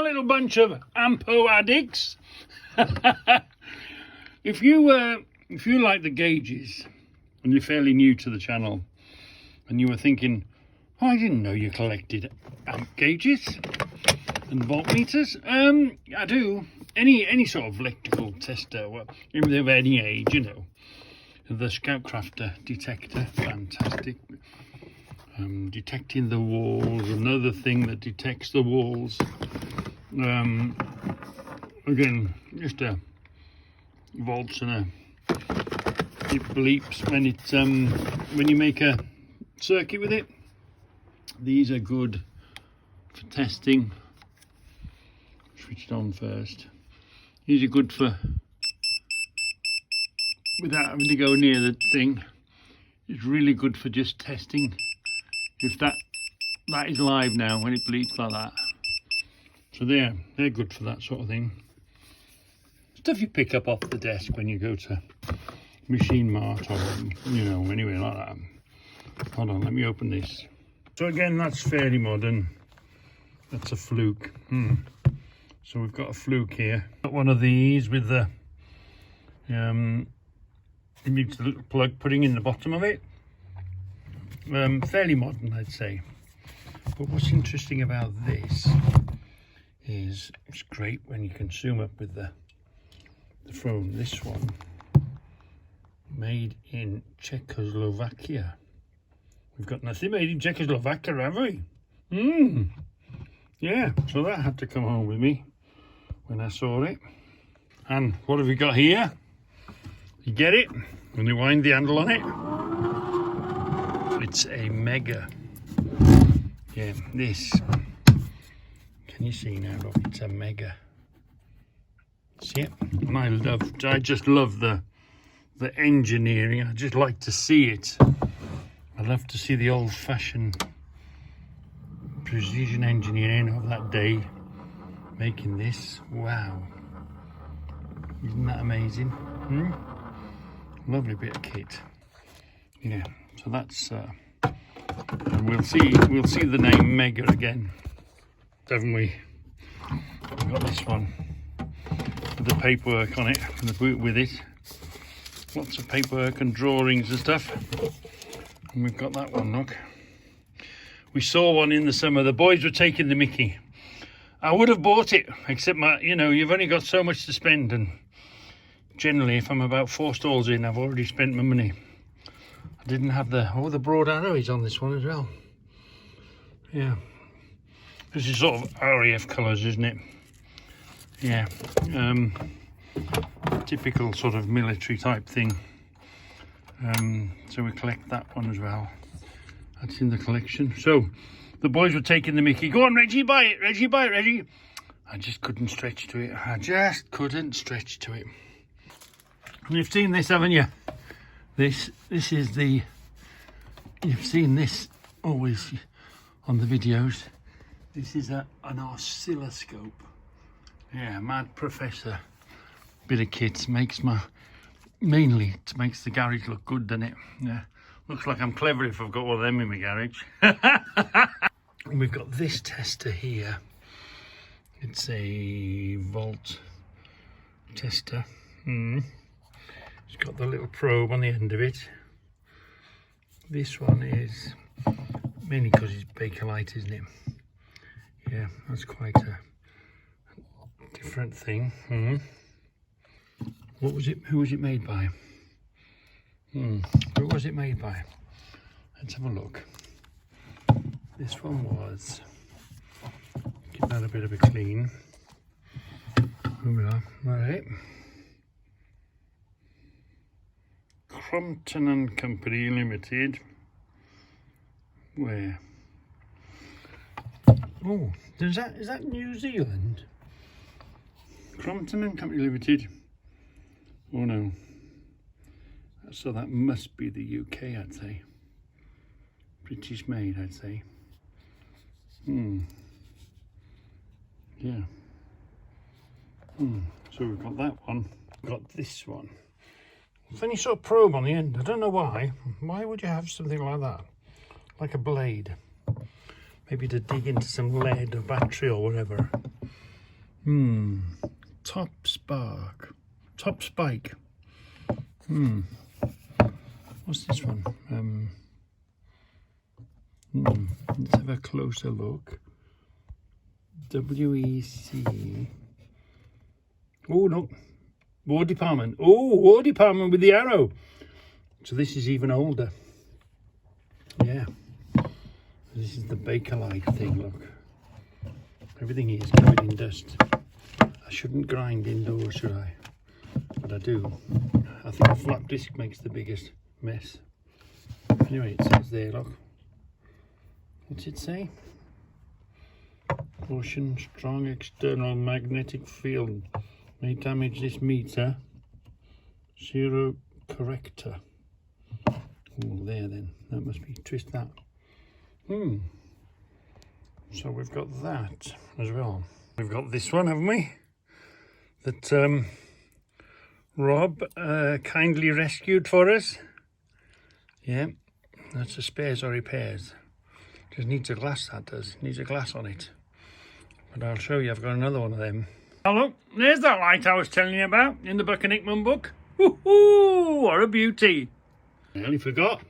little bunch of Ampo addicts. If you like the gauges and you're fairly new to the channel and you were thinking, oh, I didn't know you collected amp gauges and voltmeters. I do. Any sort of electrical tester, well, of any age, you know. The Scoutcrafter detector, fantastic. Detecting the walls, another thing that detects the walls. Again, just a volts and it bleeps when it when you make a circuit with it. These are good for testing. Switched on first. These are good for without having to go near the thing. It's really good for just testing if that is live now when it bleeps like that. So they're good for that sort of thing. Stuff you pick up off the desk when you go to Machine Mart or, you know, anywhere like that. Hold on, let me open this. So again, that's fairly modern. That's a Fluke. So we've got a Fluke here. Got one of these with the it needs a little plug putting in the bottom of it. Fairly modern, I'd say. But what's interesting about this is it's great when you can zoom up with the phone. This one, made in Czechoslovakia. We've got nothing made in Czechoslovakia, have we? Yeah, so that had to come home with me when I saw it. And what have we got here? You get it, and you wind the handle on it. It's a Mega. Yeah, this. Can you see now? Look, it's a Mega. See it? And I just love the engineering. I just like to see it. I love to see the old-fashioned precision engineering of that day making this. Wow, isn't that amazing? Lovely bit of kit. Yeah, so that's and we'll see the name Mega again, haven't we? We've got this one with the paperwork on it and the boot with it, lots of paperwork and drawings and stuff. And we've got that one, look. We saw one in the summer. The boys were taking the mickey. I would have bought it, except you've only got so much to spend, and generally if I'm about 4 stalls in, I've already spent my money. I didn't have the broad arrow is on this one as well. Yeah. This is sort of RAF colours, isn't it? Yeah. Typical sort of military type thing. So we collect that one as well. That's in the collection. So the boys were taking the mickey. Go on, Reggie, buy it. Reggie, buy it, Reggie. I just couldn't stretch to it. I just couldn't stretch to it. And you've seen this, haven't you? This is the... You've seen this always on the videos. This is an oscilloscope. Yeah, mad professor. Bit of kit. Mainly it makes the garage look good, doesn't it? Yeah. Looks like I'm clever if I've got one of them in my garage. And we've got this tester here. It's a volt tester. It's got the little probe on the end of it. This one is mainly because it's Bakelite, isn't it? Yeah, that's quite a different thing. What was it? Who was it made by? Who was it made by? Let's have a look. This one was. Give that a bit of a clean. Here we are. Right. Crompton and Company Limited. Where? Oh, is that New Zealand? Crompton and Company Limited. Oh no. So that must be the UK, I'd say. British made, I'd say. Yeah. So we've got that one. We've got this one. Funny sort of probe on the end. I don't know why. Why would you have something like that? Like a blade. Maybe to dig into some lead or battery or whatever. Top spark. Top spike. What's this one? Let's have a closer look. WEC. Oh, no. War Department. Oh, War Department with the arrow. So this is even older. Yeah. This is the Bakelite thing, look. Everything is covered in dust. I shouldn't grind indoors, should I? But I do. I think a flat disc makes the biggest mess. Anyway, it says there, look. What's it say? Caution, strong external magnetic field may damage this meter. Zero corrector. Oh, there then. That must be, twist that. So we've got that as well. We've got this one, haven't we? That Rob kindly rescued for us. Yeah, that's a spares or repairs. Just needs a glass, that does. Needs a glass on it. But I'll show you, I've got another one of them. Oh look, there's that light I was telling you about in the Buck and Hickman book. Woohoo! What a beauty. I nearly forgot.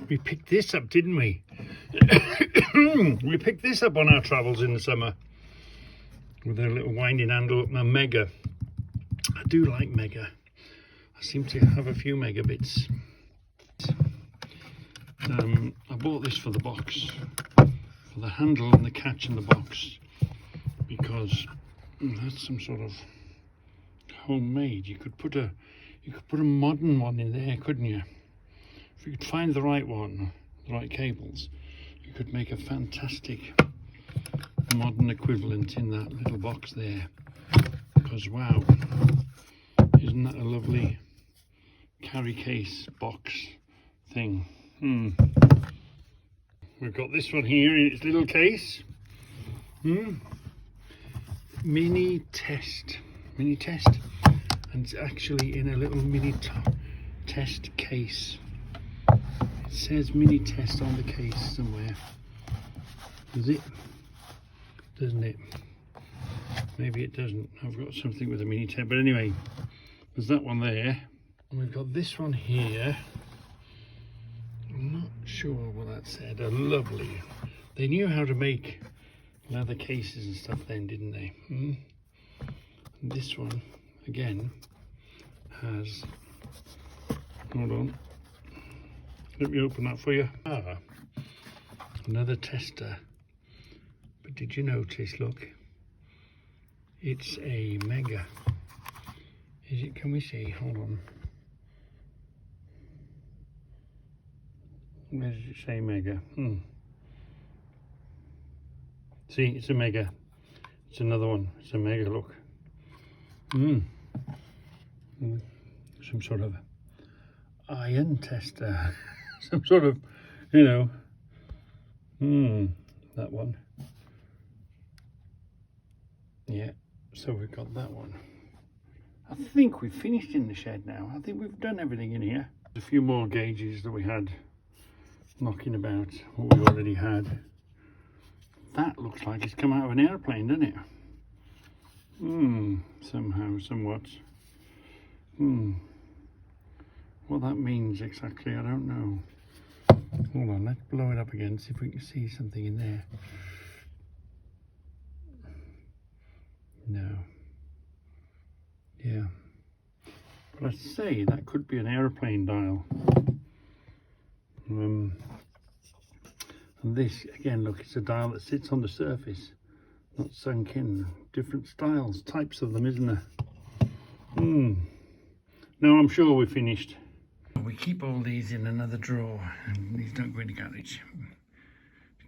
We picked this up, didn't we? We picked this up on our travels in the summer. With a little winding handle, a Mega. I do like Mega. I seem to have a few megabits. I bought this for the box, for the handle and the catch in the box, because that's some sort of homemade. You could put a modern one in there, couldn't you? If you could find the right one, the right cables, you could make a fantastic modern equivalent in that little box there. Because wow, isn't that a lovely carry case box thing? We've got this one here in its little case. Mini test, and it's actually in a little mini test case. It says mini test on the case somewhere. Does it? Doesn't it? Maybe it doesn't. I've got something with a mini test, but anyway, there's that one there, and we've got this one here. I'm not sure what that said. A lovely. They knew how to make leather cases and stuff then, didn't they? And this one again has. Hold on. Let me open that for you. Another tester. But did you notice? Look, it's a Mega. Is it? Can we see? Hold on. Where does it say Mega? See, it's a Mega. It's another one. It's a Mega, look. Some sort of iron tester. Some sort of, you know. That one. Yeah, so we've got that one. I think we've finished in the shed now. I think we've done everything in here. There's a few more gauges that we had knocking about, what we already had. That looks like it's come out of an airplane, doesn't it? Somehow, somewhat. What that means exactly, I don't know. Hold on, let's blow it up again, see if we can see something in there. No. Yeah. But I say that could be an airplane dial. And this, again, look, it's a dial that sits on the surface, not sunk in. Different styles, types of them, isn't there? Now I'm sure we're finished. We keep all these in another drawer, and these don't go in the garage.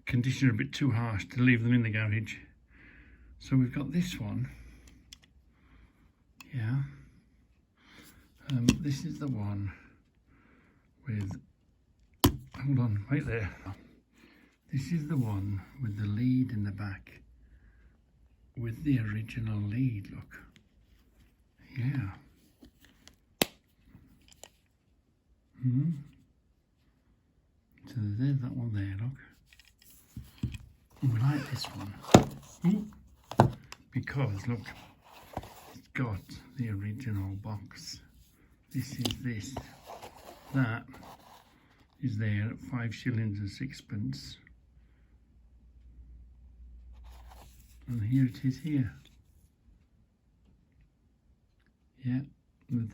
Conditions are a bit too harsh to leave them in the garage. So we've got this one. Yeah. This is the one with, hold on, right there. This is the one with the lead in the back, with the original lead, look. Yeah. So there's that one there, look. We like this one. because look, it's got the original box. This is this. That is there at 5 shillings and 6pence. And here it is here. Yeah, with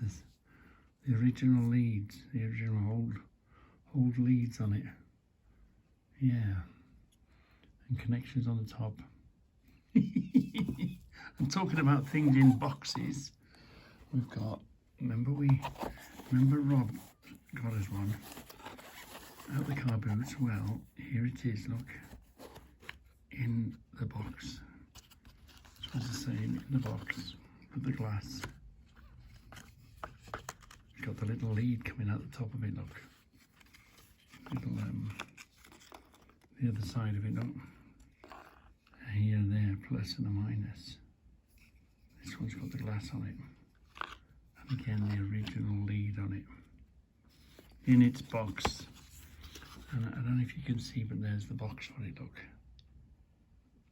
the original leads, the original old leads on it. Yeah, and connections on the top. I'm talking about things in boxes. We've got, remember Rob got us one out the car boot. Well, here it is, look, in the box. It was the same in the box with the glass. It's got the little lead coming out the top of it, look. Little, the other side of it, look. Here and there, plus and a minus. This one's got the glass on it. And again, the original lead on it. In its box. And I don't know if you can see, but there's the box for it, look.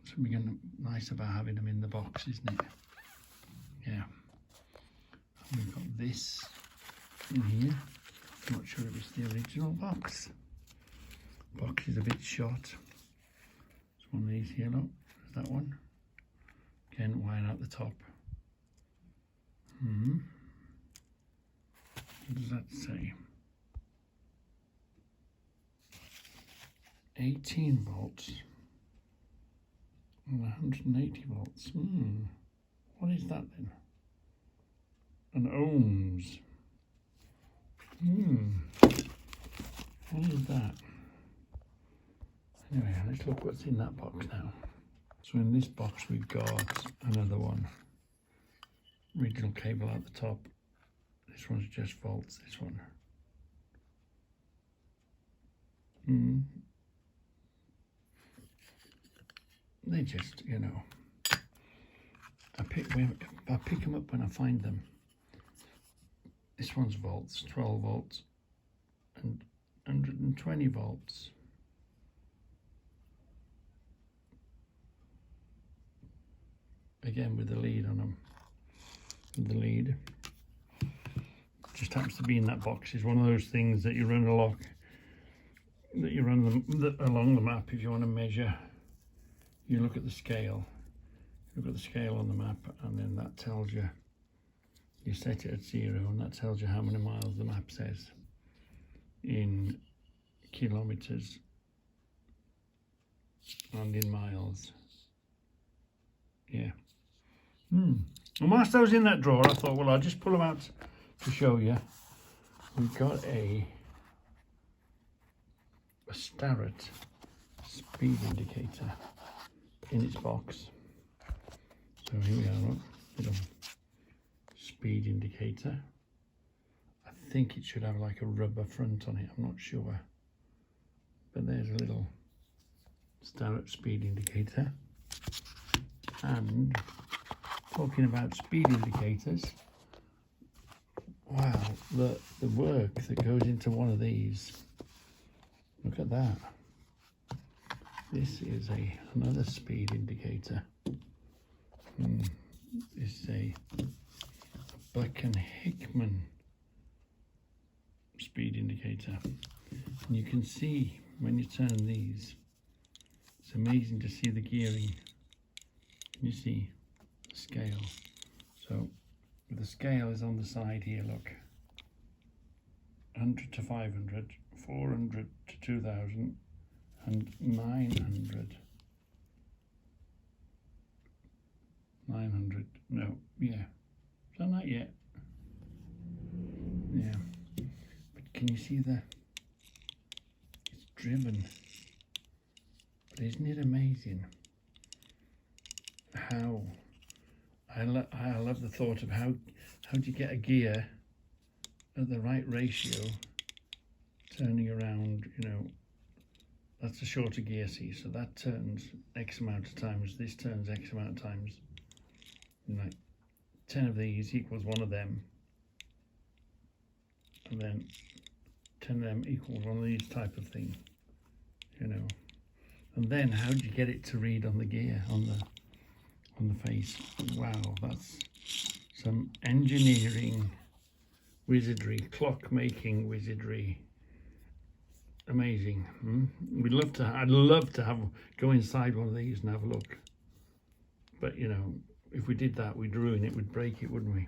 Something nice about having them in the box, isn't it? Yeah. And we've got this in here. I'm not sure if it's the original box. Box is a bit short. There's one of these here, look. There's that one. Again, wire out the top. What does that say? 18 volts and 180 volts. What is that then? An ohms. What is that? Anyway, let's look what's in that box now. So in this box we've got another one. Original cable at the top. This one's just volts, this one. They just, you know, I pick them up when I find them. This one's volts, 12 volts and 120 volts. Again with the lead on them. With the lead. Just happens to be in that box. It's one of those things that you run along the map if you want to measure. You look at the scale. Look at the scale on the map, and then that tells you. You set it at 0, and that tells you how many miles the map says in kilometers and in miles. Yeah. And whilst I was in that drawer, I thought, well, I'll just pull them out to show you. We've got a Starrett speed indicator in its box. So here we are, look, little speed indicator. I think it should have like a rubber front on it, I'm not sure. But there's a little Starrett speed indicator. And talking about speed indicators, wow, the work that goes into one of these. Look at that. This is another speed indicator. This is a Buck and Hickman speed indicator. And you can see when you turn these, it's amazing to see the gearing. Can you see the scale? So the scale is on the side here, look. 100 to 500, 400 to 2000, and 900. 900, no, yeah. Is that not yet? Yeah. But can you see it's driven? But isn't it amazing how, I love the thought of how do you get a gear at the right ratio turning around, you know. That's a shorter gear, see, so that turns X amount of times, this turns X amount of times. And like 10 of these equals one of them, and then 10 of them equals one of these type of thing, you know. And then how do you get it to read on the gear, on on the face. Wow, that's some engineering wizardry, clock making wizardry. Amazing. I'd love to go inside one of these and have a look. But you know, if we did that, we'd ruin it, we'd break it, wouldn't we?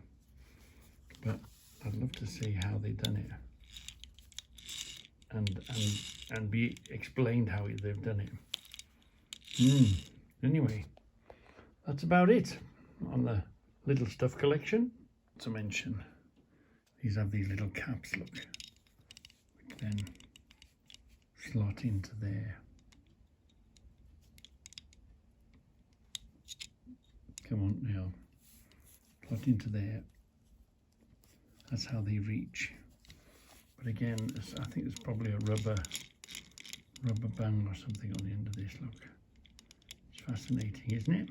But I'd love to see how they've done it. And be explained how they've done it. Anyway, that's about it on the little stuff collection. To mention, these have these little caps, look, which then slot into there. Come on now, slot into there. That's how they reach. But again, I think there's probably a rubber band or something on the end of this, look. It's fascinating, isn't it?